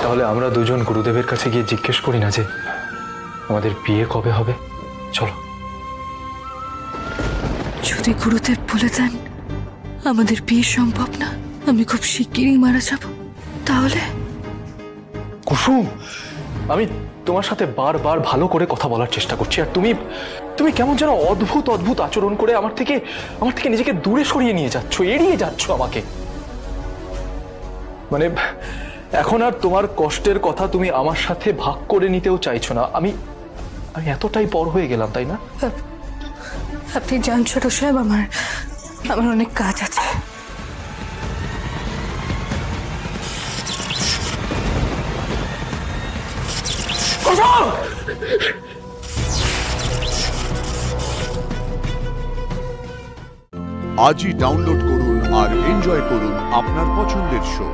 তাহলে আমরা দুজন গুরুদেবের কাছে গিয়ে জিজ্ঞেস করি না যে আমাদের বিয়ে কবে হবে? চলো। যদি গুরুদেব বলে দেন আমাদের বিয়ে সম্ভব না, আমি খুব শিগগিরই মারা যাব, তাহলে? কুসুম, আমি তোমার সাথে বারবার ভালো করে কথা বলার চেষ্টা করছি, আর তুমি তুমি কেমন যেন অদ্ভুত অদ্ভুত আচরণ করে আমার থেকে নিজেকে দূরে সরিয়ে নিয়ে যাচ্ছ, এড়িয়ে যাচ্ছ আমাকে। মানে এখন আর তোমার কষ্টের কথা তুমি আমার সাথে ভাগ করে নিতেও চাইছো না। আমি এতটাই পর হয়ে গেলাম, তাই না? আপনি যান ছোট সাহেব, আমার অনেক কাজ আছে। আজই ডাউনলোড করুন আর এনজয় করুন আপনার পছন্দের শো।